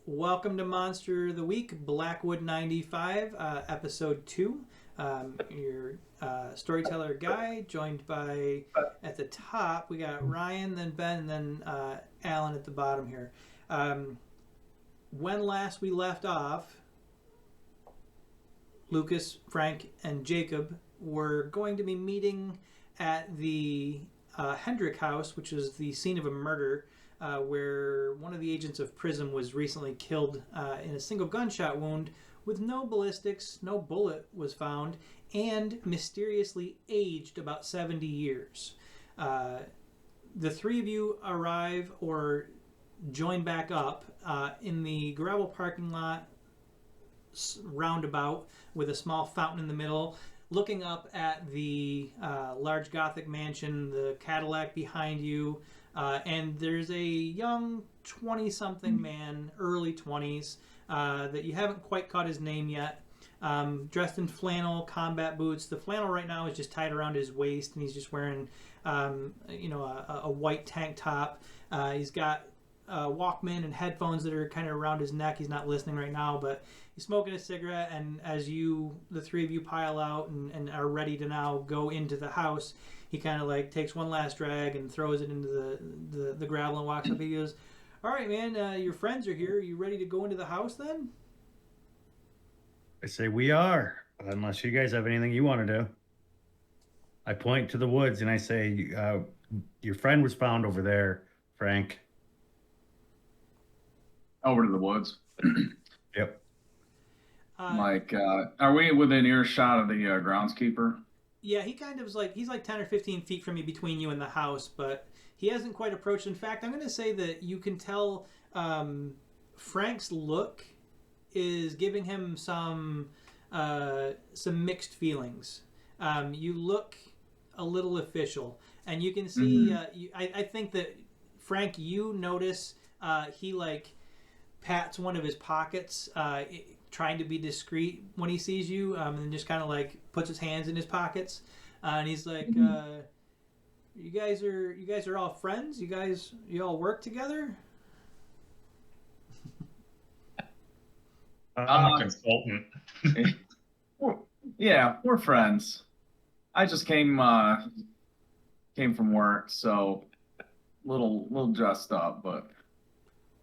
Welcome to Monster of the Week, Blackwood95, episode 2. Your storyteller guy, joined by, at the top, we got Ryan, then Ben, and then Alan at the bottom here. When last we left off, Lucas, Frank, and Jacob were going to be meeting at the Hendriks house, which is the scene of a murder, where one of the agents of PRISM was recently killed in a single gunshot wound with no ballistics, no bullet was found, and mysteriously aged about 70 years. The three of you arrive or join back up in the gravel parking lot roundabout with a small fountain in the middle, looking up at the large Gothic mansion, the Cadillac behind you, and there's a young 20-something man, early 20s, that you haven't quite caught his name yet, dressed in flannel, combat boots. The flannel right now is just tied around his waist, and he's just wearing a white tank top. He's got Walkman and headphones that are kind of around his neck. He's not listening right now, but he's smoking a cigarette, and as the three of you pile out and are ready to now go into the house, he kind of like takes one last drag and throws it into the gravel and walks up. He goes, "All right, man, your friends are here. Are you ready to go into the house then?" I say we are, unless you guys have anything you want to do. I point to the woods and I say, your friend was found over there, Frank. Over to the woods. Yep. Are we within earshot of the groundskeeper? Yeah, he kind of is like, he's like 10 or 15 feet from you, between you and the house, but he hasn't quite approached. In fact, I'm going to say that you can tell Frank's look is giving him some mixed feelings. You look a little official, and you can see. I think that Frank, you notice he like pats one of his pockets, trying to be discreet when he sees you, and then just kind of like puts his hands in his pockets, and he's like, "You guys are all friends. You all work together." I'm a consultant. We're friends. I just came from work, so little dressed up, but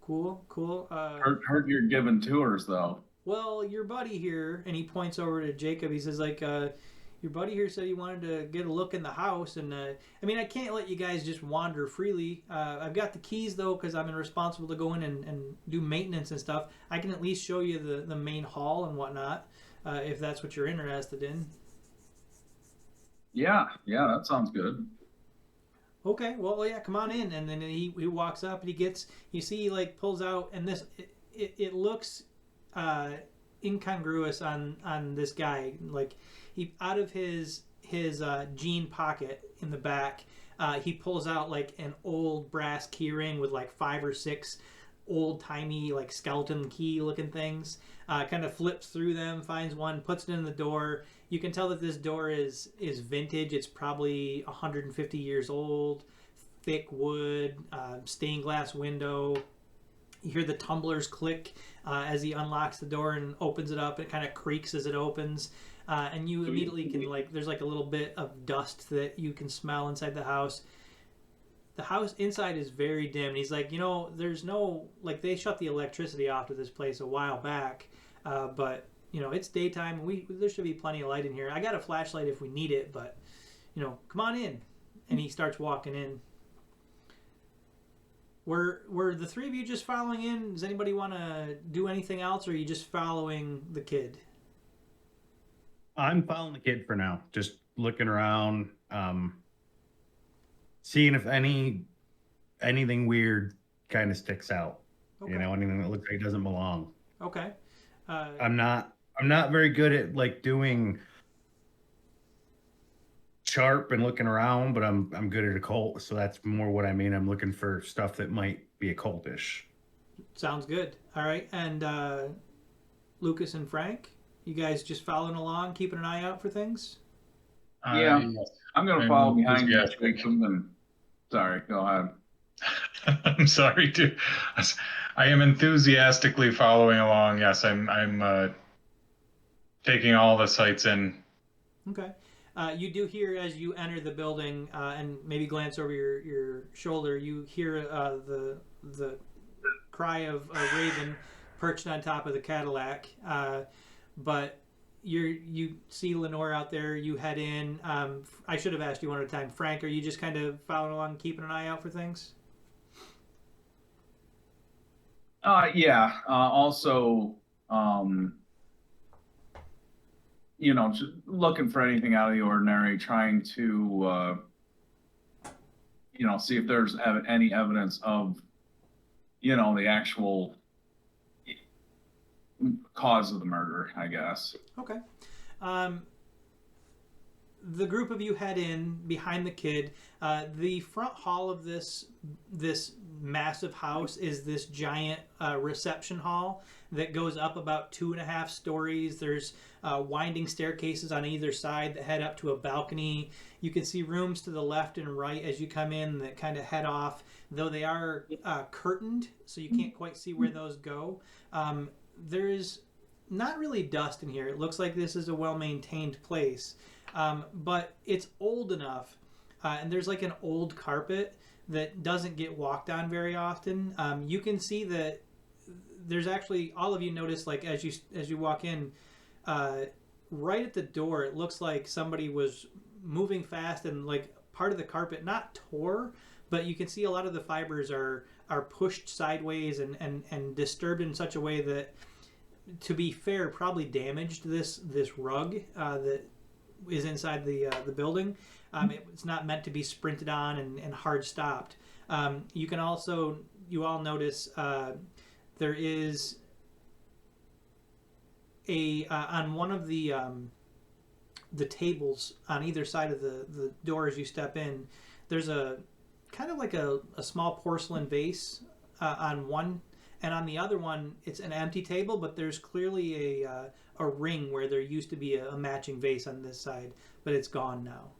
Cool. heard you're giving tours though. Well, your buddy here, and he points over to Jacob. He says, like, your buddy here said he wanted to get a look in the house, and I mean, I can't let you guys just wander freely. I've got the keys though, because I'm responsible to go in and do maintenance and stuff. I can at least show you the main hall and whatnot, if that's what you're interested in. Yeah, that sounds good. Okay, well, yeah, come on in. And then he walks up, and you see he like pulls out, and it looks incongruous on this guy. Like, he, out of his jean pocket in the back, he pulls out like an old brass key ring with like 5 or 6 old-timey like skeleton key looking things, kind of flips through them, finds one, puts it in the door. You can tell that this door is vintage. It's probably 150 years old, thick wood, stained glass window. You hear the tumblers click as he unlocks the door and opens it up. It kind of creaks as it opens, and you immediately can, like, there's like a little bit of dust that you can smell inside the house. The house inside is very dim. And he's like, there's no, like, they shut the electricity off to this place a while back, but it's daytime. There should be plenty of light in here. I got a flashlight if we need it, but come on in. And he starts walking in. Were the three of you just following in? Does anybody want to do anything else, or are you just following the kid? I'm following the kid for now, just looking around, seeing if anything weird kind of sticks out. Okay. Anything that looks like it doesn't belong. Okay. I'm not very good at like doing sharp and looking around, but I'm good at occult, so that's more what I mean. I'm looking for stuff that might be occultish. Sounds good. All right, and Lucas and Frank, you guys just following along, keeping an eye out for things? Yeah, I'm gonna follow behind you. Sorry, go ahead. I'm sorry to. I am enthusiastically following along. Yes, I'm taking all the sights in. Okay. You do hear as you enter the building and maybe glance over your shoulder. You hear the cry of a raven perched on top of the Cadillac. But you see Lenore out there. You head in. I should have asked you one at a time. Frank, are you just kind of following along, keeping an eye out for things? Yeah. Also, just looking for anything out of the ordinary, trying to, see if there's any evidence of, the actual cause of the murder, I guess. Okay. Um, the group of you head in behind the kid. The front hall of this massive house is this giant reception hall that goes up about 2.5 stories. There's winding staircases on either side that head up to a balcony. You can see rooms to the left and right as you come in that kind of head off, though they are curtained, so you can't quite see where those go. There's not really dust in here. It looks like this is a well-maintained place. But it's old enough, and there's like an old carpet that doesn't get walked on very often. You can see that there's actually, all of you notice, like as you walk in, right at the door, it looks like somebody was moving fast and like part of the carpet not tore, but you can see a lot of the fibers are pushed sideways and disturbed in such a way that, to be fair, probably damaged this rug that is inside the building. It's not meant to be sprinted on and hard stopped. You all notice there is on one of the tables on either side of the door as you step in, there's a kind of like a small porcelain vase on one, and on the other one it's an empty table, but there's clearly a ring where there used to be a matching vase on this side, but it's gone now.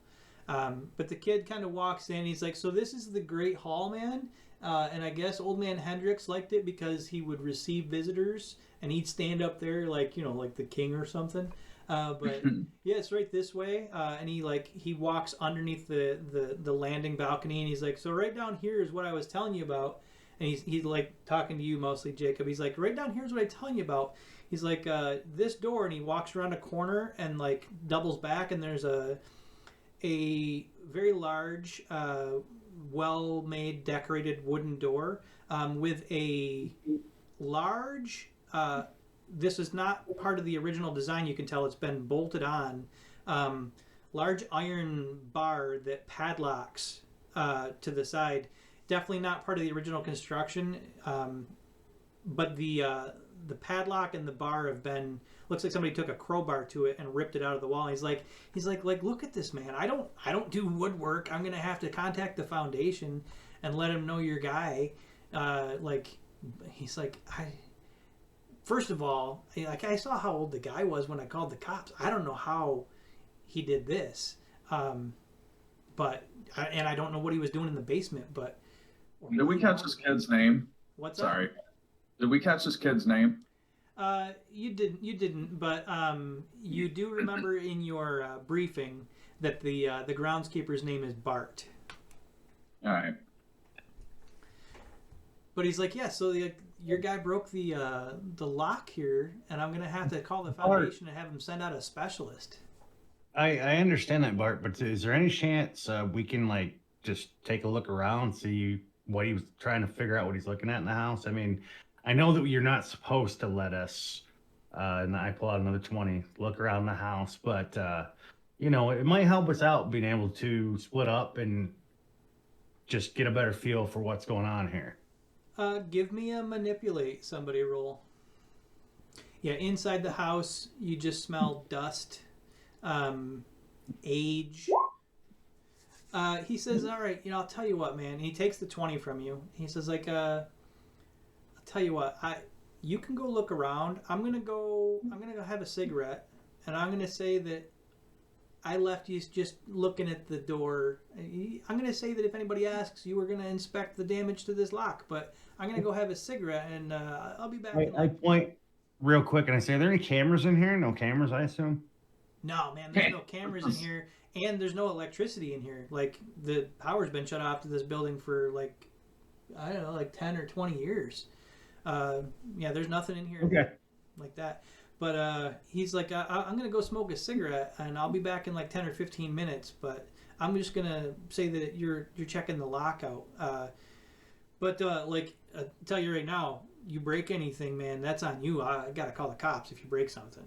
But the kid kind of walks in. He's like, "So this is the Great Hall, man?" And I guess Old Man Hendriks liked it because he would receive visitors and he'd stand up there like like the king or something. But yeah, it's right this way. And he walks underneath the landing balcony, and he's like, "So right down here is what I was telling you about." And he's like talking to you mostly, Jacob. He's like, "Right down here is what I'm telling you about." He's like, "This door," and he walks around a corner and like doubles back, and there's a very large, well-made, decorated wooden door with a large. This is not part of the original design. You can tell it's been bolted on. Large iron bar that padlocks to the side. Definitely not part of the original construction, but the padlock and the bar have been, looks like somebody took a crowbar to it and ripped it out of the wall. He's like, look at this, man. I don't do woodwork. I'm gonna have to contact the foundation and let him know your guy. He's like, first of all, I saw how old the guy was when I called the cops. I don't know how he did this, but I don't know what he was doing in the basement. But did we catch this kid's name? What's Sorry. up? Did we catch this kid's name? You didn't, but you do remember in your briefing that the groundskeeper's name is Bart. All right. But he's like, yeah, so your guy broke the lock here, and I'm gonna have to call the foundation and have him send out a specialist. I understand that, Bart, but is there any chance we can just take a look around, see what he was trying to figure out, what he's looking at in the house? I mean, I know that you're not supposed to let us, and I pull out another 20, look around the house, but, it might help us out being able to split up and just get a better feel for what's going on here. Give me a manipulate somebody roll. Yeah, inside the house, you just smell dust, age. He says, all right, I'll tell you what, man. And he takes the 20 from you. He says, I'll tell you what, you can go look around. I'm gonna go have a cigarette, and I'm gonna say that I left you just looking at the door. I'm going to say that if anybody asks, you were going to inspect the damage to this lock, but I'm going to go have a cigarette, and I'll be back. I point real quick and I say, are there any cameras in here? No cameras, I assume? No, man, there's no cameras in here, and there's no electricity in here. Like, the power's been shut off to this building for, like, I don't know, like 10 or 20 years. Yeah, there's nothing in here like that. But he's like, I'm going to go smoke a cigarette, and I'll be back in like 10 or 15 minutes, but I'm just going to say that you're checking the lock out. But tell you right now, you break anything, man, that's on you. I got to call the cops if you break something.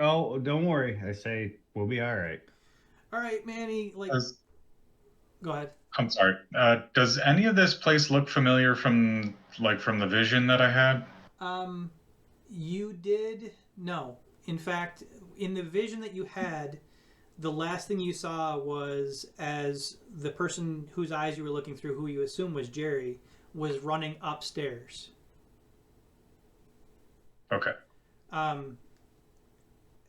Oh, don't worry. I say, we'll be all right. All right, Manny, go ahead. I'm sorry. Does any of this place look familiar from the vision that I had? You did no. In fact, in the vision that you had, the last thing you saw was as the person whose eyes you were looking through, who you assume was Jerry, was running upstairs. Okay.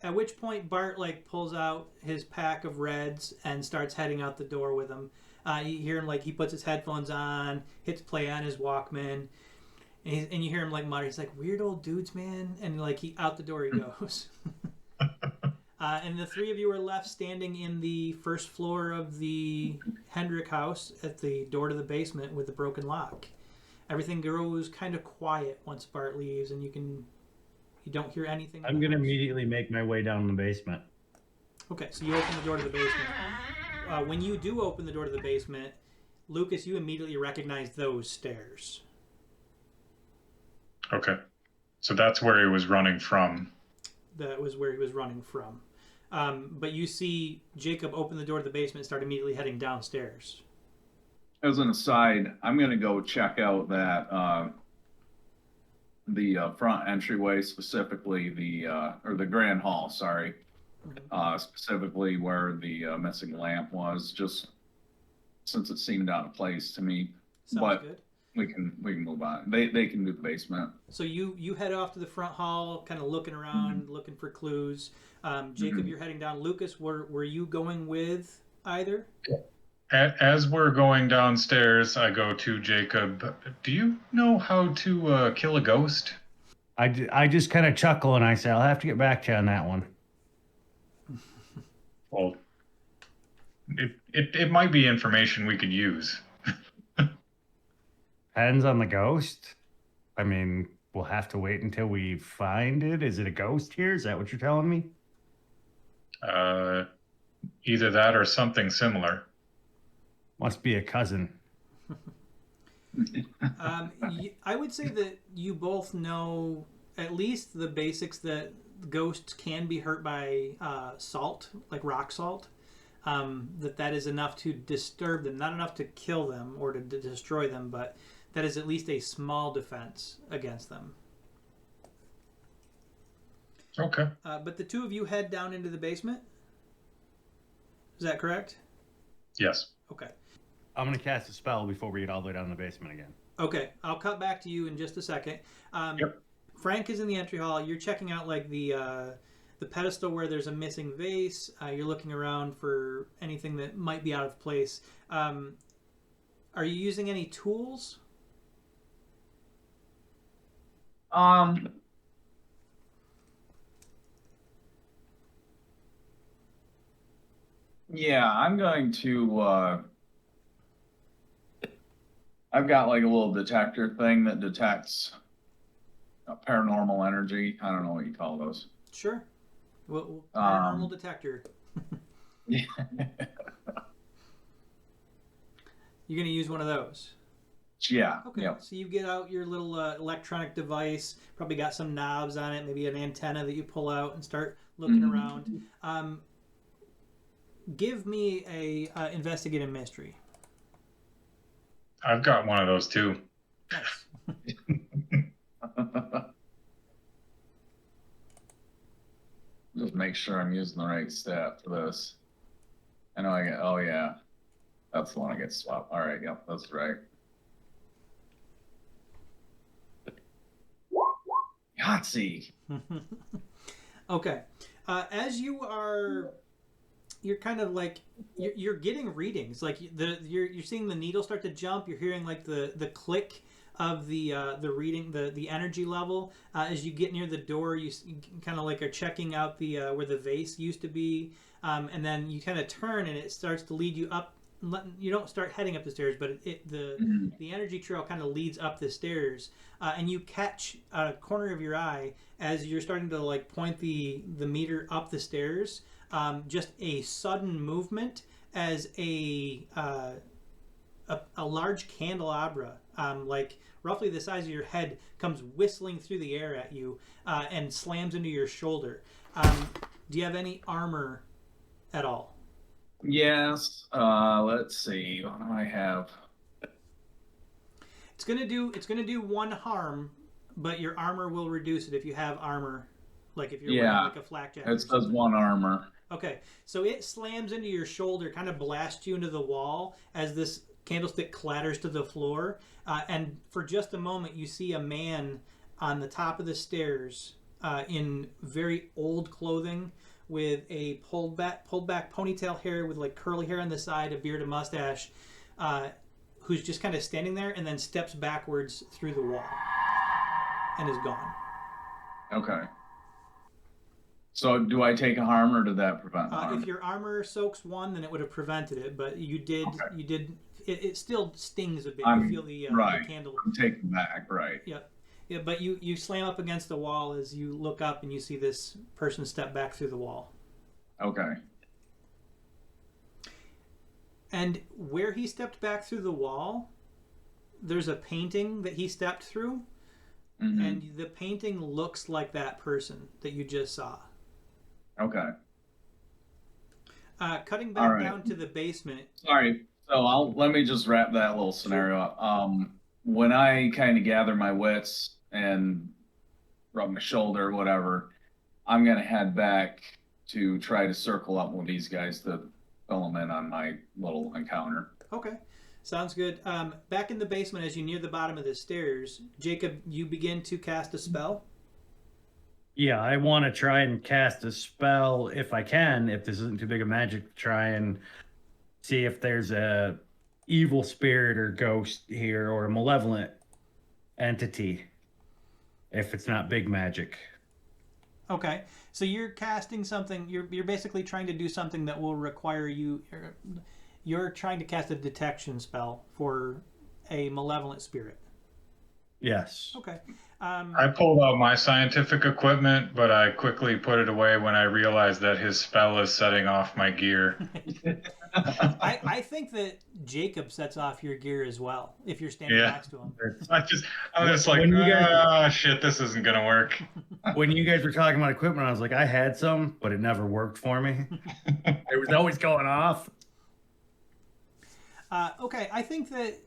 At which point Bart pulls out his pack of Reds and starts heading out the door with him. You hear him he puts his headphones on, hits play on his Walkman, and you hear him mutter. He's like, "Weird old dudes, man," and he out the door he goes. And the three of you are left standing in the first floor of the Hendriks house at the door to the basement with the broken lock. Everything grows kind of quiet once Bart leaves, and you don't hear anything. I'm going to immediately make my way down the basement. Okay, so you open the door to the basement. When you do open the door to the basement, Lucas, you immediately recognize those stairs. Okay. So that's where he was running from. That was where he was running from. But you see Jacob open the door to the basement and start immediately heading downstairs. As an aside, I'm going to go check out that the front entryway, specifically the grand hall, sorry. Specifically where the missing lamp was, just since it seemed out of place to me. Sounds good. We can move on. They can do the basement. So you head off to the front hall, kind of looking around, looking for clues. Jacob, you're heading down. Lucas, were you going with either? As we're going downstairs, I go to Jacob. Do you know how to kill a ghost? I just kind of chuckle and I say, I'll have to get back to you on that one. Well, it might be information we could use. Depends on the ghost. I mean, we'll have to wait until we find it. Is it a ghost here? Is that what you're telling me? Either that or something similar. Must be a cousin. I wod say that you both know at least the basics that ghosts can be hurt by salt, like rock salt. That is enough to disturb them, not enough to kill them or to destroy them, but that is at least a small defense against them. Okay. But the two of you head down into the basement. Is that correct? Yes. Okay. I'm going to cast a spell before we get all the way down the basement again. Okay. I'll cut back to you in just a second. Yep. Frank is in the entry hall. You're checking out the pedestal where there's a missing vase. You're looking around for anything that might be out of place. Are you using any tools? Yeah, I'm going to I've got a little detector thing that detects paranormal energy. I don't know what you call those. Sure. Well, paranormal detector. Yeah. You're going to use one of those? Yeah. Okay. Yep. So you get out your little electronic device, probably got some knobs on it, maybe an antenna that you pull out and start looking around. Give me a investigative mystery. I've got one of those too. Nice. Just make sure I'm using the right stat for this. I know I get, oh yeah. That's the one I get swapped. All right, yep, that's right. Yahtzee. Okay. As you're kind of like you're getting readings. Like you're seeing the needle start to jump. You're hearing like the click of the reading, the energy level. As you get near the door, you kind of like are checking out the where the vase used to be, and then you kind of turn and it starts to lead you up. You don't start heading up the stairs, but the energy trail kind of leads up the stairs, and you catch a corner of your eye as you're starting to like point the meter up the stairs. Just a sudden movement as a large candelabra, like roughly the size of your head, comes whistling through the air at you and slams into your shoulder. Do you have any armor at all? Yes. Let's see. What do I have? It's gonna do 1 harm, but your armor will reduce it if you have armor. Like if you're wearing like a flak jacket. It says 1 armor. Okay, so it slams into your shoulder, kind of blasts you into the wall as this candlestick clatters to the floor. And for just a moment, you see a man on the top of the stairs in very old clothing with a pulled back ponytail hair with like curly hair on the side, a beard, a mustache, who's just kind of standing there and then steps backwards through the wall and is gone. Okay. So do I take a harm or did that prevent harm? If your armor soaks 1, then it would have prevented it, but you did. Okay. You did. It still stings a bit. You feel the candle. I'm taking back, right? Yep. Yeah, but you slam up against the wall as you look up and you see this person step back through the wall. Okay. And where he stepped back through the wall, there's a painting that he stepped through, and the painting looks like that person that you just saw. Okay. Cutting back down to the basement. Sorry. So let me just wrap that little scenario up. When I kind of gather my wits and rub my shoulder, whatever, I'm going to head back to try to circle up with these guys to fill them in on my little encounter. Okay. Sounds good. Back in the basement, as you near the bottom of the stairs, Jacob, you begin to cast a spell. Yeah, I want to try and cast a spell if I can, if this isn't too big a magic, to try and see if there's a evil spirit or ghost here or a malevolent entity, if it's not big magic. Okay, so you're casting something, you're basically trying to do something that will require you're trying to cast a detection spell for a malevolent spirit. Yes. Okay. I pulled out my scientific equipment, but I quickly put it away when I realized that his spell is setting off my gear. I think that Jacob sets off your gear as well if you're standing next to him. I'm just like, shit, this isn't gonna work. When you guys were talking about equipment, I was like, I had some, but it never worked for me. It was always going off. Okay, I think that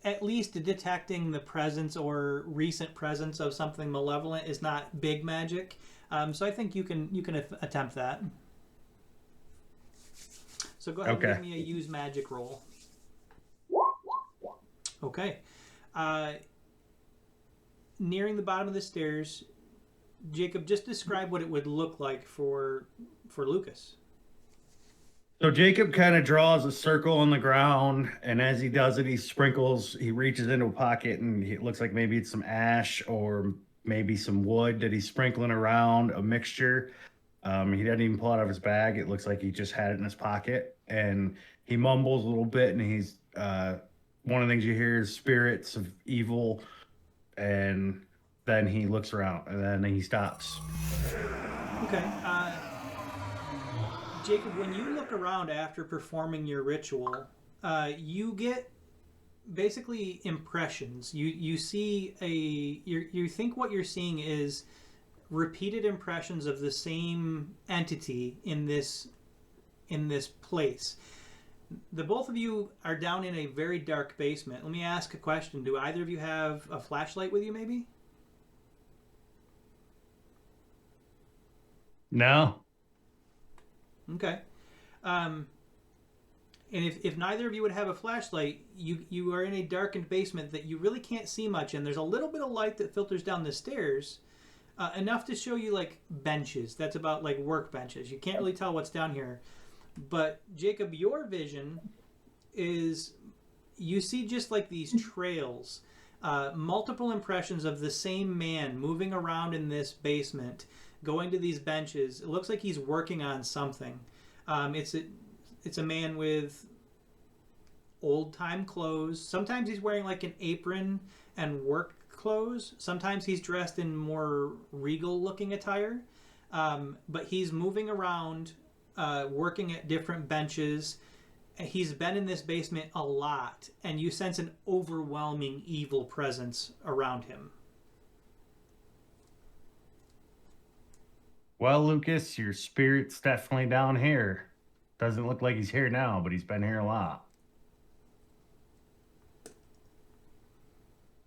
at least detecting the presence or recent presence of something malevolent is not big magic. So I think you can attempt that. So go ahead and give me a use magic roll. Okay. Nearing the bottom of the stairs, Jacob, just describe what it would look like for Lucas. So Jacob kind of draws a circle on the ground, and as he does it, he reaches into a pocket, and it looks like maybe it's some ash or maybe some wood that he's sprinkling around, a mixture. He doesn't even pull it out of his bag. It looks like he just had it in his pocket, and he mumbles a little bit, and he's one of the things you hear is spirits of evil, and then he looks around, and then he stops. Okay. Jacob, when you look around after performing your ritual, you get basically impressions. You see you think what you're seeing is repeated impressions of the same entity in this place. The both of you are down in a very dark basement. Let me ask a question. Do either of you have a flashlight with you, maybe? No. Okay. And if neither of you would have a flashlight, you are in a darkened basement that you really can't see much in. There's a little bit of light that filters down the stairs, Enough to show you like benches. That's about like work benches. You can't really tell what's down here. But Jacob, your vision is you see just like these trails, multiple impressions of the same man moving around in this basement, going to these benches. It looks like he's working on something. It's a man with old time clothes. Sometimes he's wearing like an apron and work clothes. Sometimes he's dressed in more regal looking attire. But he's moving around, working at different benches. He's been in this basement a lot, and you sense an overwhelming evil presence around him. Well, Lucas, your spirit's definitely down here. Doesn't look like he's here now, but he's been here a lot.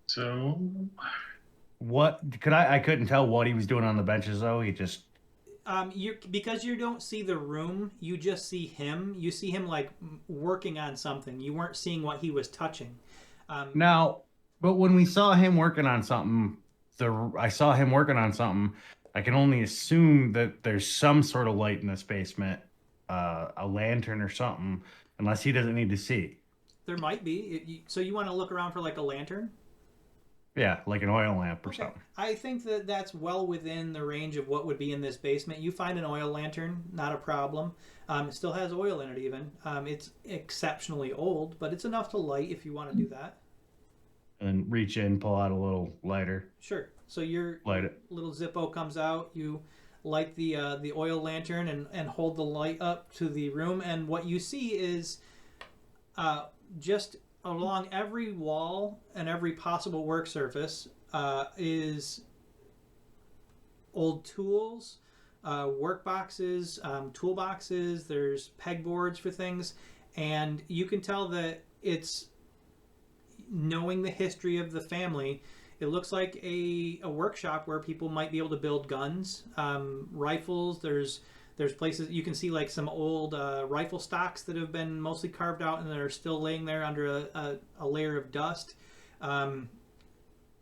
So, What I couldn't tell what he was doing on the benches though. He just Because you don't see the room, you just see him. You see him like working on something. You weren't seeing what he was touching. now, but when we saw him working on something, I saw him working on something. I can only assume that there's some sort of light in this basement, a lantern or something, unless he doesn't need to see. There might be. So you want to look around for like a lantern? Yeah, like an oil lamp or Okay. something. I think that that's well within the range of what would be in this basement. You find an oil lantern, not a problem. It still has oil in it even. It's exceptionally old, but it's enough to light if you want to do that. And reach in, pull out a little lighter, Sure. So your light it. little Zippo comes out. You light the oil lantern and hold the light up to the room. And what you see is just along every wall and every possible work surface is old tools, work boxes, toolboxes. There's pegboards for things. And you can tell that it's, knowing the history of the family, it looks like a workshop where people might be able to build guns, rifles. There's places you can see like some old rifle stocks that have been mostly carved out and that are still laying there under a layer of dust.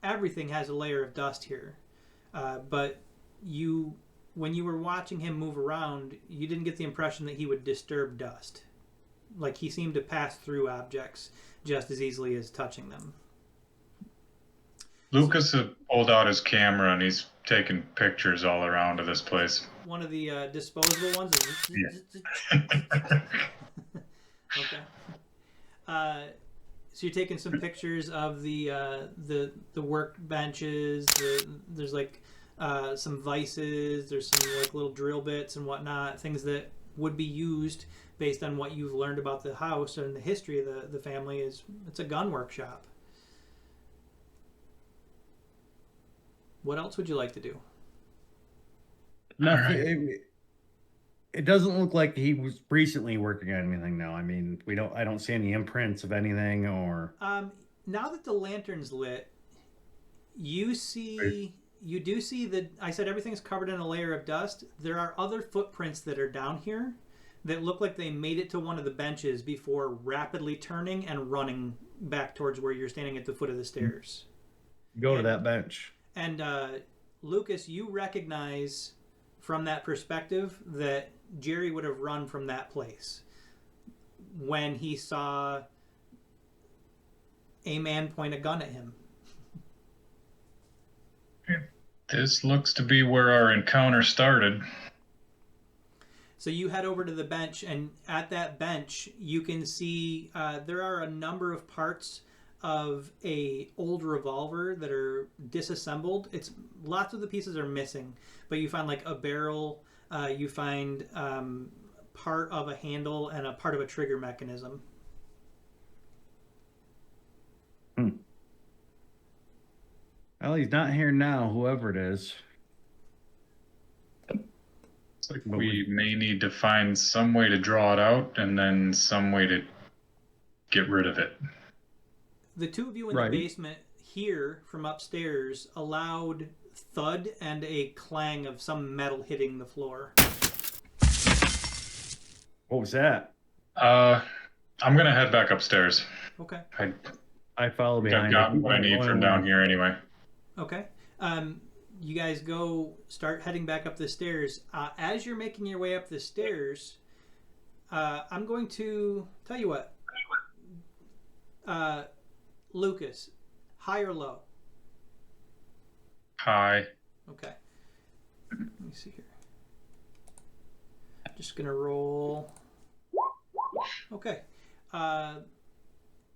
Everything has a layer of dust here, but when you were watching him move around, you didn't get the impression that he would disturb dust. Like he seemed to pass through objects just as easily as touching them. Lucas pulled out his camera and he's taking pictures all around of this place. One of the disposable ones. Okay. So you're taking some pictures of the work benches. There's like some vices. There's some like little drill bits and whatnot, things that would be used based on what you've learned about the house and the history of the family. It's a gun workshop. What else would you like to do? Nothing. It doesn't look like he was recently working on anything now. I mean, I don't see any imprints of anything or. Now that the lantern's lit, you do see that I said everything's covered in a layer of dust. There are other footprints that are down here that look like they made it to one of the benches before rapidly turning and running back towards where you're standing at the foot of the stairs. Go to that bench. And Lucas, you recognize from that perspective that Jerry would have run from that place when he saw a man point a gun at him. This looks to be where our encounter started. So you head over to the bench, and at that bench, you can see there are a number of parts of a old revolver that are disassembled. It's lots of the pieces are missing, but you find like a barrel, you find part of a handle and a part of a trigger mechanism. Well, he's not here now, whoever it is. It's like we may need to find some way to draw it out and then some way to get rid of it. The two of you in the basement hear from upstairs a loud thud and a clang of some metal hitting the floor. What was that? I'm gonna head back upstairs. Okay. I follow behind. I've gotten what I need from down here anyway. Okay. you guys start heading back up the stairs. As you're making your way up the stairs, I'm going to tell you what. Lucas, high or low? Hi. Okay. Let me see here. Just gonna roll. Okay.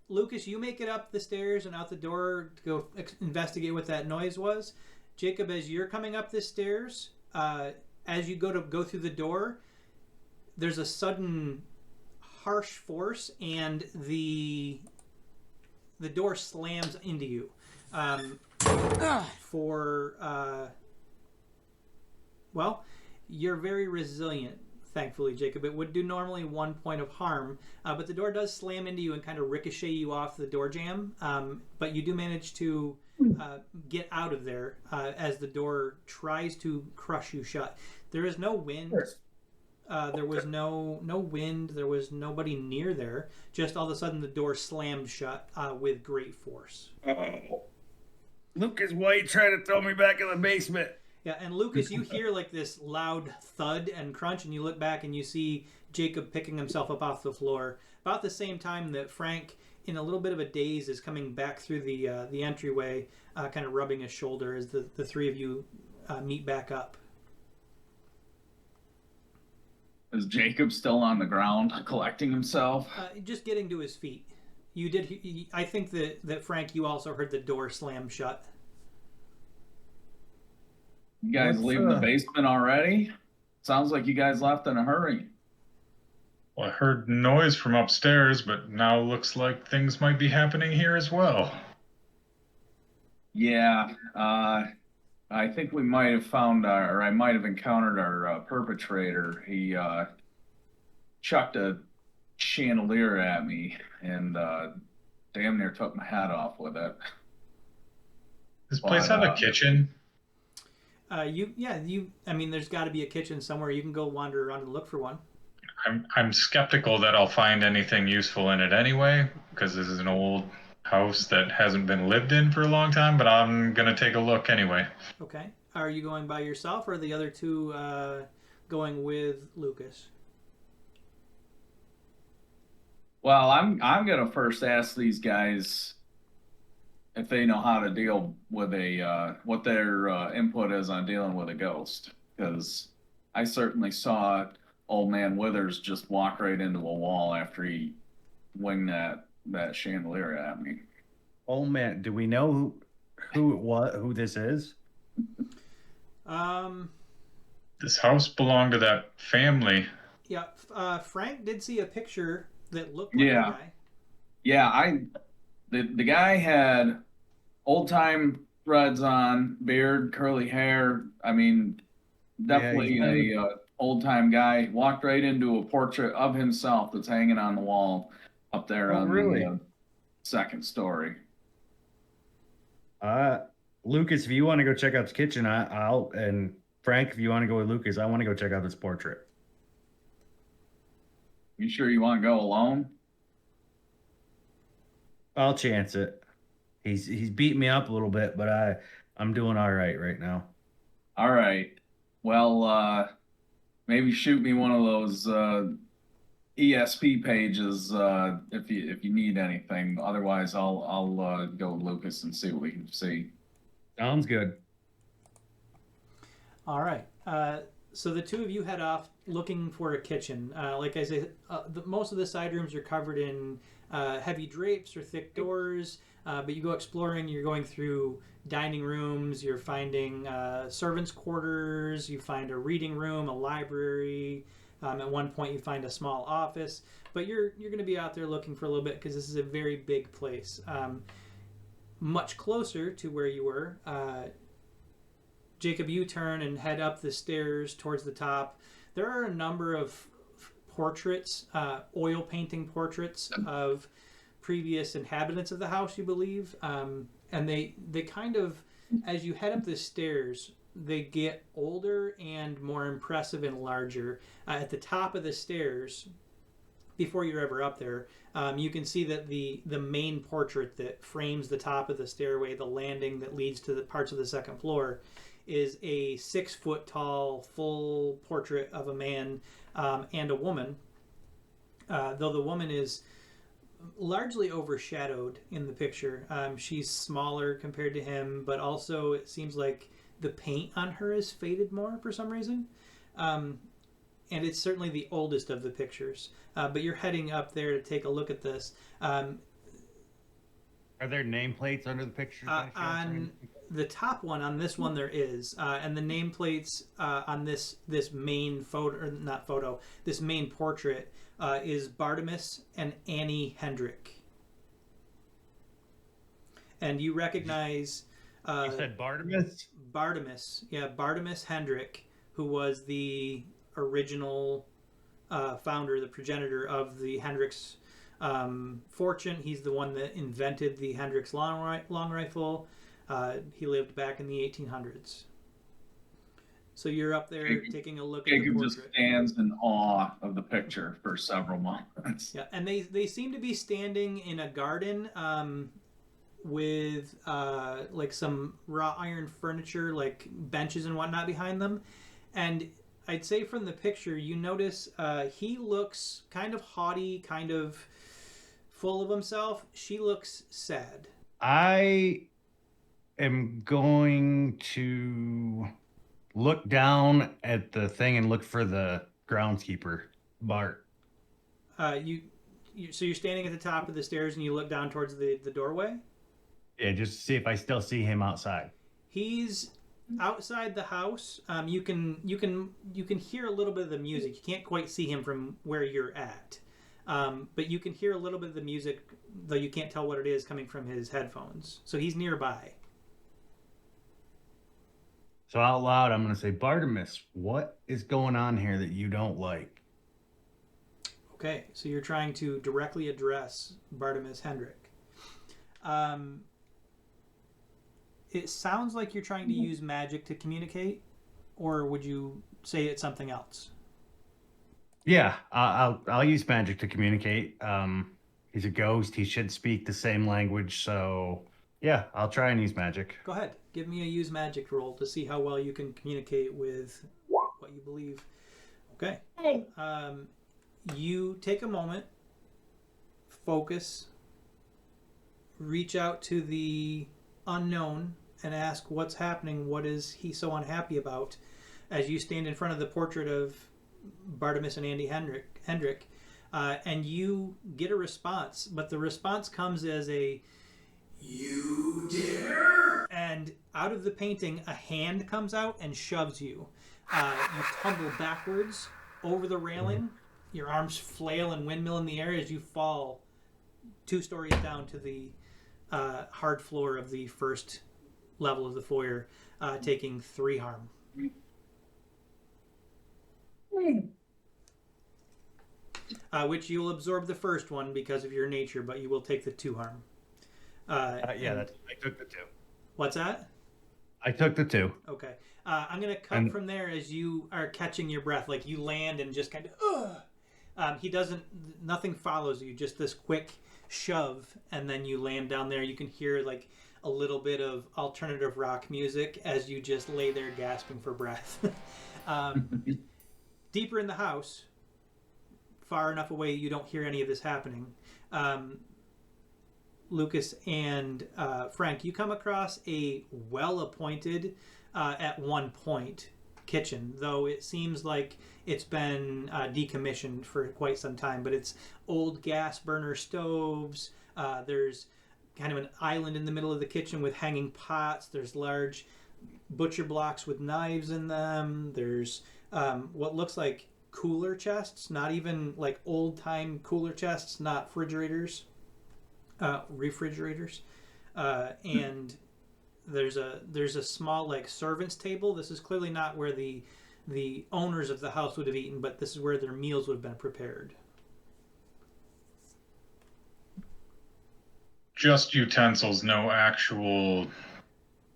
Lucas, you make it up the stairs and out the door to go investigate what that noise was. Jacob, as you're coming up the stairs, as you go through the door, there's a sudden harsh force, and the door slams into you. Well, you're very resilient, thankfully, Jacob. It would do normally 1 point of harm, but the door does slam into you and kind of ricochet you off the door jamb. But you do manage to get out of there as the door tries to crush you shut. There is no wind. There was no wind. There was nobody near there. Just all of a sudden, the door slammed shut with great force. Lucas, why are you trying to throw me back in the basement? Yeah, and Lucas, you hear like this loud thud and crunch, and you look back and you see Jacob picking himself up off the floor. About the same time that Frank, in a little bit of a daze, is coming back through the entryway, kind of rubbing his shoulder as the three of you meet back up. Is Jacob still on the ground collecting himself? Just getting to his feet. You did. I think that Frank, you also heard the door slam shut. You guys leaving the basement already? Sounds like you guys left in a hurry. Well, I heard noise from upstairs, but now looks like things might be happening here as well. Yeah, I think we might have found I might have encountered our perpetrator. He chucked a chandelier at me and damn near took my hat off with it. This place have a kitchen? I mean, there's got to be a kitchen somewhere. You can go wander around and look for one. I'm skeptical that I'll find anything useful in it anyway, because this is an old house that hasn't been lived in for a long time, but I'm going to take a look anyway. Okay. Are you going by yourself, or are the other two going with Lucas? Well, I'm going to first ask these guys if they know how to deal with what their input is on dealing with a ghost, because I certainly saw old man Withers just walk right into a wall after he winged that chandelier at me. Old man, do we know who this is? This house belonged to that family. Yeah, Frank did see a picture that looked like the guy. Yeah, the guy had old time threads on, beard, curly hair. I mean, definitely a old time guy. Walked right into a portrait of himself that's hanging on the wall up there on the second story. Lucas, if you want to go check out the kitchen, I'll and Frank, if you want to go with Lucas, I want to go check out this portrait. You sure you want to go alone? I'll chance it. He's beating me up a little bit, but I'm doing all right now. All right. Well, maybe shoot me one of those ESP pages if you need anything. Otherwise, I'll go with Lucas and see what we can see. Sounds good. All right. So the two of you head off looking for a kitchen. Like I said, most of the side rooms are covered in heavy drapes or thick doors. But you go exploring, you're going through dining rooms, you're finding servants' quarters, you find a reading room, a library. At one point you find a small office. But you're going to be out there looking for a little bit because this is a very big place. Much closer to where you were. Jacob, you turn and head up the stairs towards the top. There are a number of portraits, oil painting portraits of previous inhabitants of the house, you believe. And they kind of, as you head up the stairs, they get older and more impressive and larger. At the top of the stairs, before you're ever up there, you can see that the main portrait that frames the top of the stairway, the landing that leads to the parts of the second floor, is a 6 foot tall full portrait of a man and a woman, though the woman is largely overshadowed in the picture. She's smaller compared to him, but also it seems like the paint on her is faded more for some reason. And it's certainly the oldest of the pictures. But you're heading up there to take a look at this. Are there nameplates under the pictures? On the top one, on this one, there is. And the nameplates on this main photo, or not photo, this main portrait is Bartimus and Annie Hendrick. And you recognize... you said Bartimus? Bartimus, yeah, Bartimus Hendrick, who was the original founder, the progenitor of the Hendriks fortune. He's the one that invented the Hendriks long rifle. He lived back in the 1800s. So you're up there taking a look at the Jacob portrait. just stands in awe of the picture for several moments. Yeah, and they seem to be standing in a garden with like some wrought iron furniture, like benches and whatnot behind them. And I'd say from the picture, you notice he looks kind of haughty, kind of full of himself. She looks sad. I am going to look down at the thing and look for the groundskeeper, Bart. So you're standing at the top of the stairs and you look down towards the doorway? Yeah, just to see if I still see him outside. He's outside the house. You can hear a little bit of the music. You can't quite see him from where you're at, but you can hear a little bit of the music, though you can't tell what it is coming from his headphones. So he's nearby. So out loud, I'm going to say, Bartimus, what is going on here that you don't like? Okay, so you're trying to directly address Bartimus Hendrick. It sounds like you're trying to use magic to communicate, or would you say it's something else? Yeah, I'll use magic to communicate. He's a ghost. He should speak the same language. So yeah, I'll try and use magic. Go ahead. Give me a use magic roll to see how well you can communicate with what you believe. Okay. You take a moment, focus, reach out to the unknown and ask what's happening. What is he so unhappy about? As you stand in front of the portrait of Bartimus and Andy Hendrick, and you get a response, but the response comes as a "You dare!" And out of the painting, a hand comes out and shoves you. You tumble backwards over the railing. Your arms flail and windmill in the air as you fall 2 stories down to the hard floor of the first level of the foyer, taking 3 harm. Which you'll absorb the first one because of your nature, but you will take the 2 harm. I took the 2. What's that? I took the 2. Okay. I'm going to cut from there as you are catching your breath. Like you land and just kind of, nothing follows you, just this quick shove, and then you land down there. You can hear like a little bit of alternative rock music as you just lay there gasping for breath. Deeper in the house, far enough away you don't hear any of this happening. Lucas and Frank, you come across a well-appointed, at one point, kitchen, though it seems like it's been decommissioned for quite some time, but it's old gas burner stoves. There's kind of an island in the middle of the kitchen with hanging pots. There's large butcher blocks with knives in them. There's what looks like cooler chests, not even like old-time cooler chests, not refrigerators. And there's a small like servants table. This is clearly not where the owners of the house would have eaten, but this is where their meals would have been prepared. Just utensils, no actual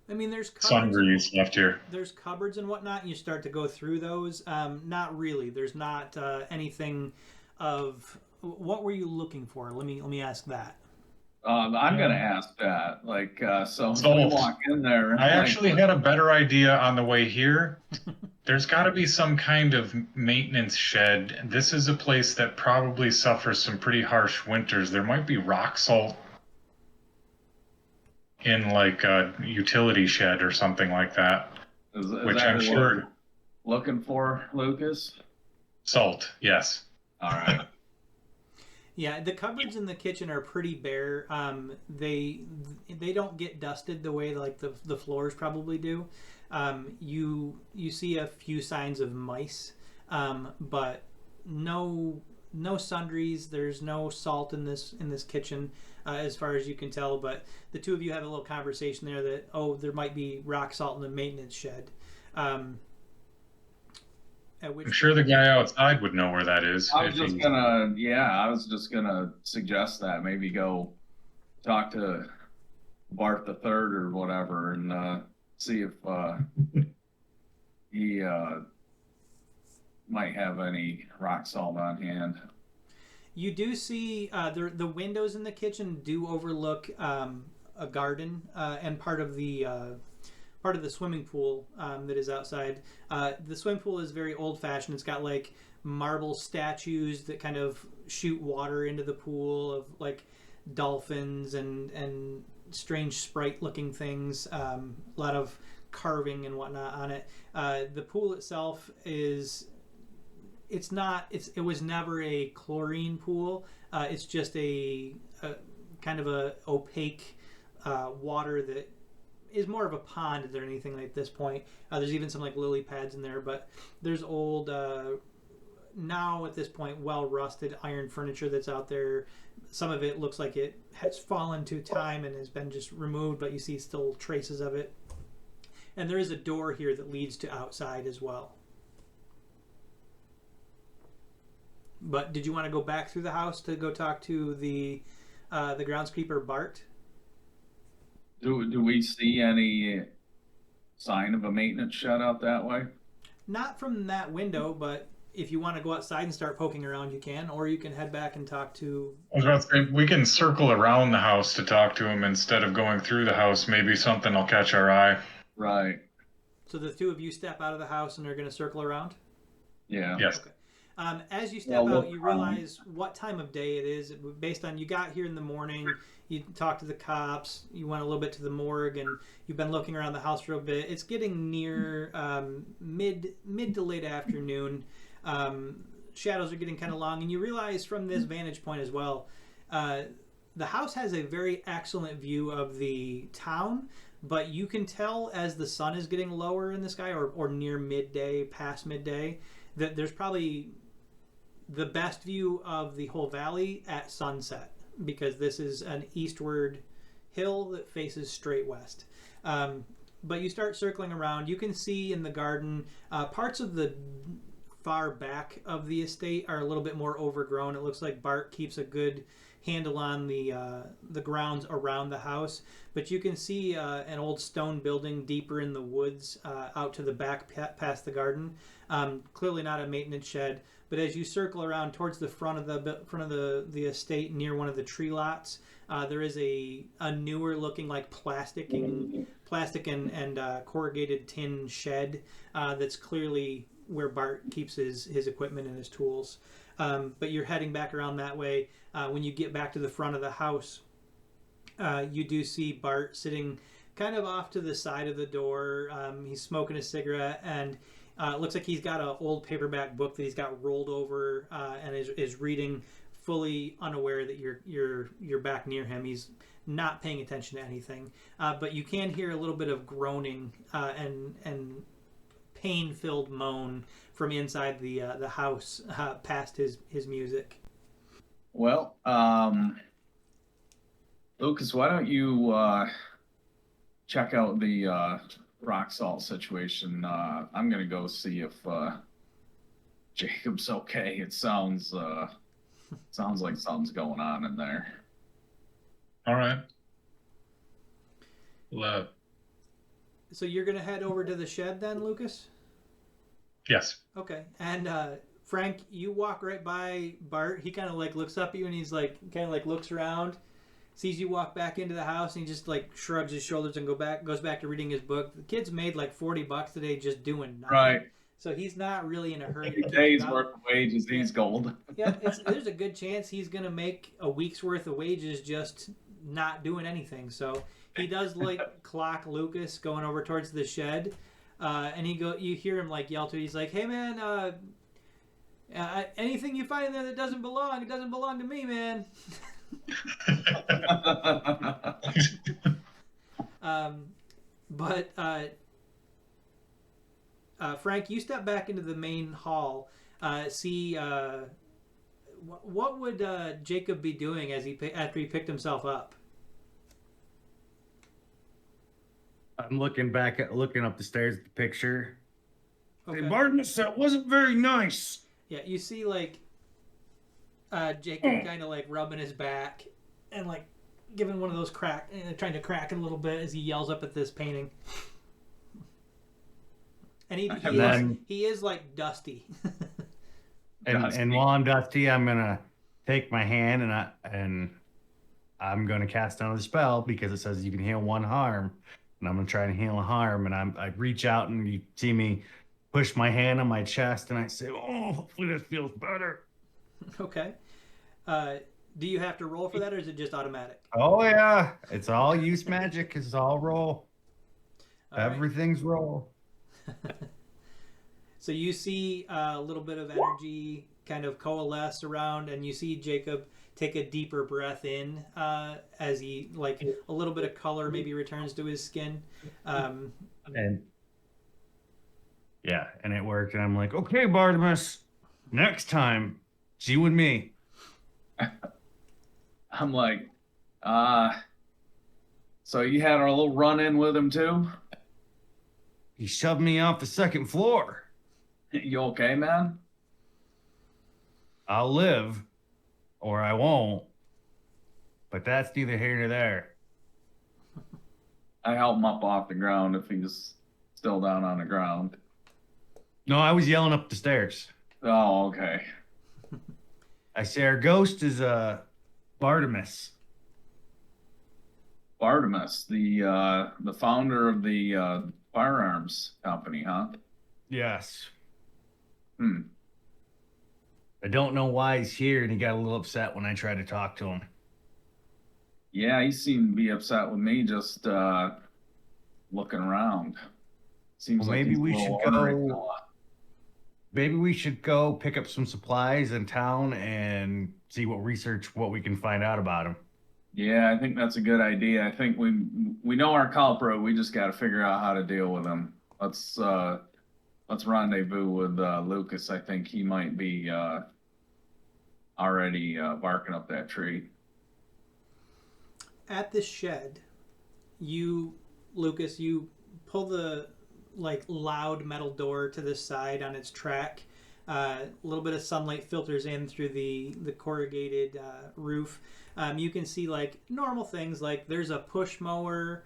I mean, there's sundries left here. There's cupboards and whatnot, and you start to go through those. Not really. There's not anything of. What were you looking for? Let me ask that. I'm gonna ask that. Like, so if we Sold. walk in there, I like, actually had a better idea on the way here. There's got to be some kind of maintenance shed. This is a place that probably suffers some pretty harsh winters. There might be rock salt in like a utility shed or something like that, is which that I'm what sure. we're looking for, Lucas? Salt, yes. All right. Yeah, the cupboards in the kitchen are pretty bare. They don't get dusted the way like the floors probably do. You see a few signs of mice, but no sundries. There's no salt in this kitchen, as far as you can tell. But the two of you have a little conversation there that there might be rock salt in the maintenance shed. I'm sure the guy outside would know where that is. I was just gonna suggest that maybe go talk to Bart the Third or whatever and see if he might have any rock salt on hand. You do see the windows in the kitchen do overlook a garden and part of the swimming pool that is outside. The swimming pool is very old-fashioned. It's got like marble statues that kind of shoot water into the pool of like dolphins and strange sprite-looking things. A lot of carving and whatnot on it. The pool itself it was never a chlorine pool. It's just a kind of a opaque water that is more of a pond than anything at this point. There's even some like lily pads in there, but there's old, now at this point, well rusted iron furniture that's out there. Some of it looks like it has fallen to time and has been just removed, but you see still traces of it. And there is a door here that leads to outside as well. But did you want to go back through the house to go talk to the groundskeeper Bart? Do we see any sign of a maintenance shed out that way? Not from that window, but if you want to go outside and start poking around, you can, or you can head back and talk to... I was about to say, we can circle around the house to talk to him instead of going through the house. Maybe something will catch our eye. Right. So the two of you step out of the house and are going to circle around? Yeah. Yes. Okay. As you step out, you realize what time of day it is. Based on you got here in the morning, you talked to the cops, you went a little bit to the morgue, and you've been looking around the house for a bit. It's getting near mid to late afternoon. Shadows are getting kind of long, and you realize from this vantage point as well, the house has a very excellent view of the town, but you can tell as the sun is getting lower in the sky, or near midday, past midday, that there's probably the best view of the whole valley at sunset, because this is an eastward hill that faces straight west. But you start circling around. You can see in the garden parts of the far back of the estate are a little bit more overgrown. It looks like Bart keeps a good handle on the grounds around the house, but you can see an old stone building deeper in the woods out to the back past the garden. Clearly not a maintenance shed, but as you circle around towards the front of the estate near one of the tree lots, there is a newer looking like plastic and corrugated tin shed that's clearly where Bart keeps his equipment and his tools. But you're heading back around that way. When you get back to the front of the house, you do see Bart sitting kind of off to the side of the door. He's smoking a cigarette, and it looks like he's got an old paperback book that he's got rolled over and is reading, fully unaware that you're back near him. He's not paying attention to anything, but you can hear a little bit of groaning and pain-filled moan from inside the house past his music. Well, Lucas, why don't you check out the rock salt situation? I'm gonna go see if Jacob's okay. It sounds like something's going on in there. All right. Well, So you're gonna head over to the shed then, Lucas? yes. Okay. And Frank, you walk right by Bart. He kind of like looks up at you and he's like kind of like looks around, sees you walk back into the house, and he just like shrugs his shoulders and goes back to reading his book. The kid's made like $40 today just doing nothing. Right. So he's not really in a hurry to A kick day's you out. worth of wages, he's gold. Yeah, there's a good chance he's gonna make a week's worth of wages just not doing anything. So he does like clock Lucas going over towards the shed, and you hear him like yell to. He's like, "Hey man, anything you find in there that doesn't belong, it doesn't belong to me, man." But Frank, you step back into the main hall. What would Jacob be doing after he picked himself up? I'm looking up the stairs at the picture. Okay. Hey, Barnabas, that wasn't very nice. Yeah, you see like Jacob kind of like rubbing his back and like giving one of those trying to crack it a little bit as he yells up at this painting. And he is like dusty. And while I'm dusty, I'm gonna take my hand and I'm gonna cast another spell because it says you can heal one harm, and I'm gonna try to heal a harm. And I reach out and you see me push my hand on my chest and I say, "Oh, hopefully this feels better." Okay. Do you have to roll for that, or is it just automatic? Oh yeah, it's all use magic. It's all roll. All right. Everything's roll. So you see a little bit of energy kind of coalesce around, and you see Jacob take a deeper breath in as he, like, a little bit of color maybe returns to his skin. And it worked. And I'm like, "Okay, Barnabas, next time, it's you and me." I'm like, so you had a little run-in with him too? He shoved me off the second floor. You okay, man? I'll live, or I won't. But that's neither here nor there. I help him up off the ground if he's still down on the ground. No, I was yelling up the stairs. Oh, okay. I say our ghost is Bartimus. Bartimus, the founder of the firearms company, huh? Yes. Hmm. I don't know why he's here, and he got a little upset when I tried to talk to him. Yeah, he seemed to be upset with me just looking around. Seems Well, like maybe he's a we little should ornery go. fella. Maybe we should go pick up some supplies in town and see what we can find out about him. Yeah, I think that's a good idea. I think we know our culprit. We just got to figure out how to deal with him. Let's rendezvous with Lucas. I think he might be already barking up that tree. At the shed, Lucas, you pull the like loud metal door to the side on its track. A little bit of sunlight filters in through the corrugated roof. You can see like normal things, like there's a push mower,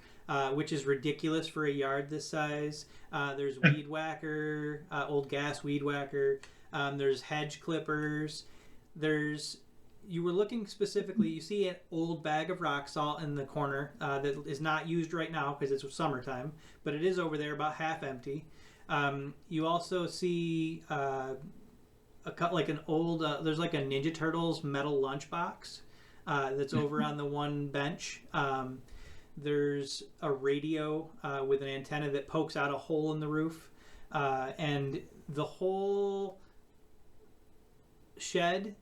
which is ridiculous for a yard this size. There's weed whacker, old gas weed whacker. There's hedge clippers. You were looking specifically, you see an old bag of rock salt in the corner that is not used right now because it's summertime, but it is over there about half empty. You also see there's like a Ninja Turtles metal lunchbox that's over on the one bench. There's a radio with an antenna that pokes out a hole in the roof. And the whole shed,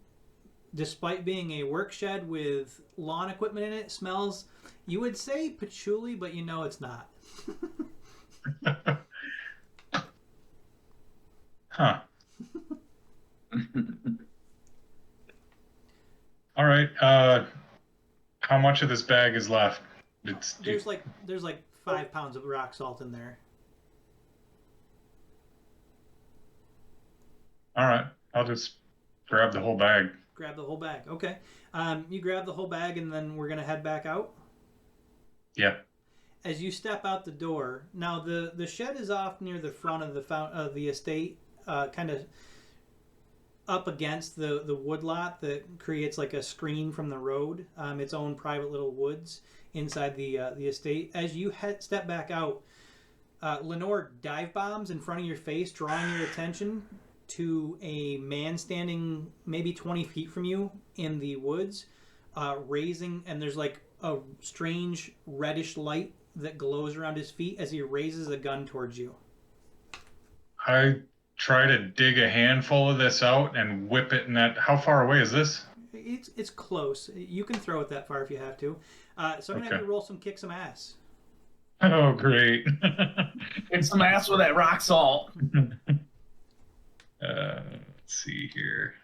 despite being a work shed with lawn equipment in it, smells, you would say patchouli, but you know it's not. Huh. All right. How much of this bag is left? There's like 5 pounds of rock salt in there. All right. I'll just grab the whole bag. Grab the whole bag. Okay. You grab the whole bag, and then we're gonna head back out. Yeah. As you step out the door, now the shed is off near the front of the estate, kind of up against the woodlot that creates like a screen from the road, its own private little woods inside the estate. As you step back out, Lenore dive bombs in front of your face, drawing your attention to a man standing maybe 20 feet from you in the woods, raising, and there's like a strange reddish light that glows around his feet as he raises a gun towards you. I try to dig a handful of this out and whip it in that. How far away is this? It's close. You can throw it that far if you have to. So I'm gonna have you roll kick some ass. Oh, great. Get some ass with that rock salt. Let's see here.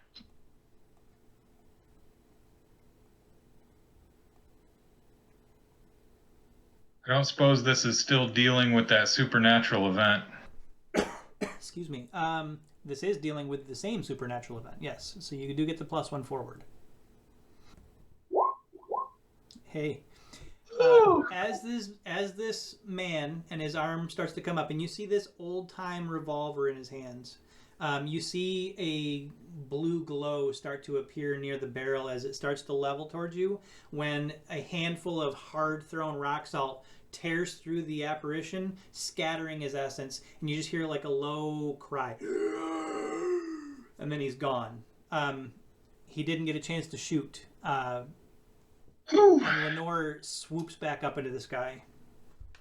I don't suppose this is still dealing with that supernatural event. Excuse me. This is dealing with the same supernatural event. Yes. So you do get the +1 forward. Hey. As this man and his arm starts to come up, and you see this old-time revolver in his hands, you see a blue glow start to appear near the barrel as it starts to level towards you, when a handful of hard-thrown rock salt tears through the apparition, scattering his essence, and you just hear like a low cry. And then he's gone. He didn't get a chance to shoot. And Lenore swoops back up into the sky.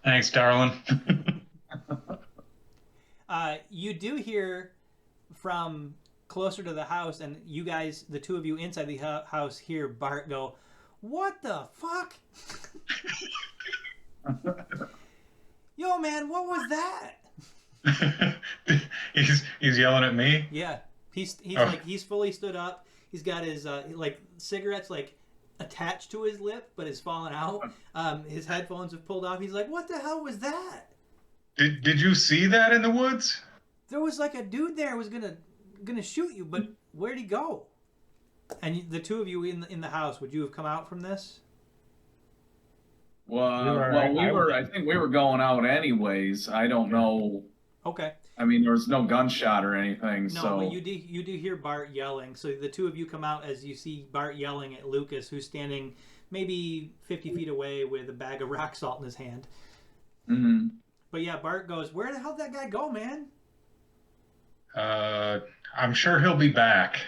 Thanks, darling. You do hear from closer to the house, and you guys, the two of you inside the house, hear Bart go, "What the fuck?" Yo, man, what was that? He's yelling at me. Yeah, he's like, he's fully stood up. He's got his like cigarettes like attached to his lip, but it's fallen out. His headphones have pulled off. He's like, "What the hell was that?" Did you see that in the woods? There was like a dude there who was gonna shoot you, but where'd he go? And the two of you in the house, would you have come out from this? I think we were going out anyways. I don't know. Okay. I mean, there was no gunshot or anything. No, so but you do hear Bart yelling. So the two of you come out as you see Bart yelling at Lucas, who's standing maybe 50 feet away with a bag of rock salt in his hand. Mm-hmm. But yeah, Bart goes, "Where the hell did that guy go, man?" I'm sure he'll be back.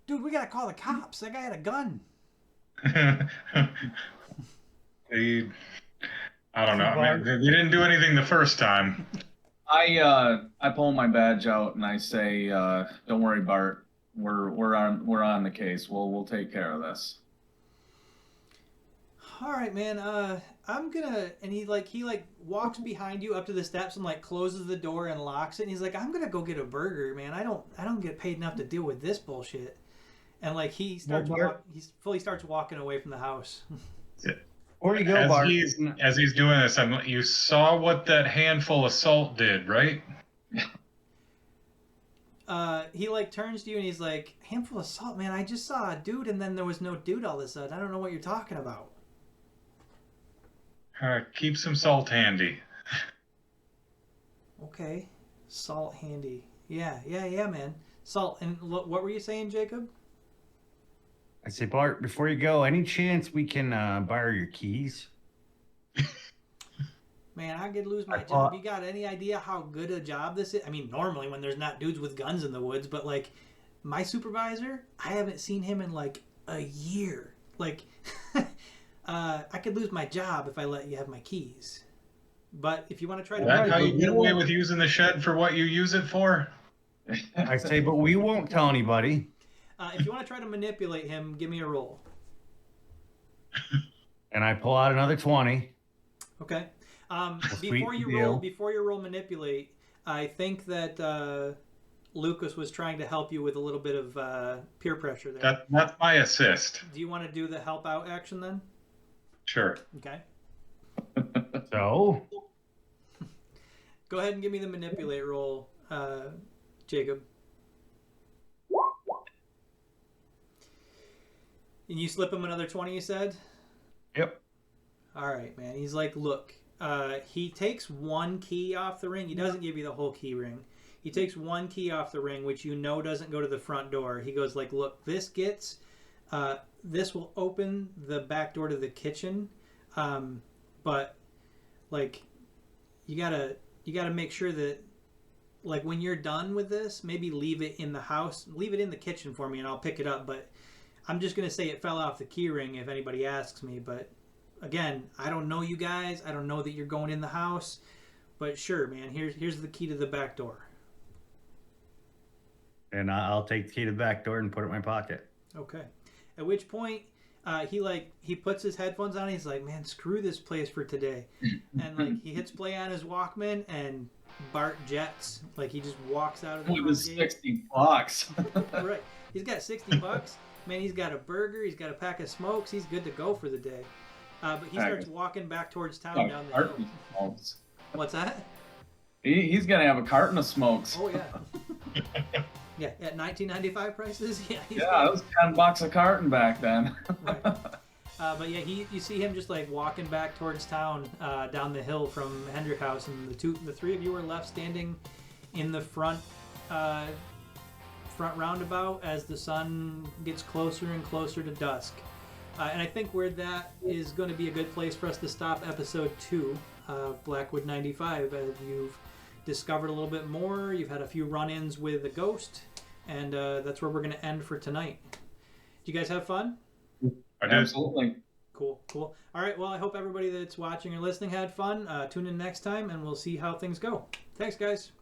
Dude, we gotta call the cops. That guy had a gun. I don't know. I mean, they didn't do anything the first time. I pull my badge out and I say, "Don't worry, Bart. We're on the case. We'll take care of this." All right, man. I'm gonna, and he walks behind you up to the steps and like closes the door and locks it. And he's like, "I'm gonna go get a burger, man. I don't get paid enough to deal with this bullshit." And like he starts walking away from the house. Before you go, Bart. As he's doing this, you saw what that handful of salt did, right? He like turns to you and he's like, "Handful of salt, man. I just saw a dude and then there was no dude all of a sudden. I don't know what you're talking about." Keep some salt handy. Okay, salt handy. Yeah, man. Salt. And what were you saying, Jacob? I say, Bart, before you go, any chance we can borrow your keys? Man, I could lose my job. You got any idea how good a job this is? I mean, normally when there's not dudes with guns in the woods, but like my supervisor, I haven't seen him in like a year. Like, I could lose my job if I let you have my keys. But if you want to try to... That's how you get away with using the shed for what you use it for? I say, but we won't tell anybody. If you want to try to manipulate him, give me a roll. And I pull out another 20. Okay. Before you roll manipulate, I think that Lucas was trying to help you with a little bit of peer pressure there. That's my assist. Do you want to do the help out action then? Sure. Okay. So? Go ahead and give me the manipulate roll, Jacob. And you slip him another 20, you said? Yep. All right, man. He's like, look. He takes one key off the ring. He doesn't give you the whole key ring. He takes one key off the ring, which doesn't go to the front door. He goes like, look, this will open the back door to the kitchen, but like you gotta make sure that like when you're done with this, maybe leave it in the house, leave it in the kitchen for me, and I'll pick it up. But I'm just gonna say it fell off the key ring if anybody asks me. But again, I don't know you guys. I don't know that you're going in the house. But sure, man. Here's the key to the back door. And I'll take the key to the back door and put it in my pocket. Okay. At which point, he puts his headphones on. And he's like, man, screw this place for today. And like he hits play on his Walkman, and Bart jets. Like he just walks out of the It was $60. Right. He's got $60. Man, he's got a burger. He's got a pack of smokes. He's good to go for the day. But he starts walking back towards town down the hill. What's that? He's gonna have a carton of smokes. Oh yeah. Yeah, at 1995 prices. Yeah. It was $10 a carton back then. Right. But yeah, you see him just like walking back towards town down the hill from Hendriks House, and the three of you are left standing in the front roundabout as the sun gets closer and closer to dusk. And I think where that is going to be a good place for us to stop episode 2 of Blackwood95, as you've discovered a little bit more. You've had a few run-ins with a ghost, and that's where we're going to end for tonight. Did you guys have fun? I did. Absolutely. Cool. All right, well, I hope everybody that's watching or listening had fun. Tune in next time, and we'll see how things go. Thanks, guys.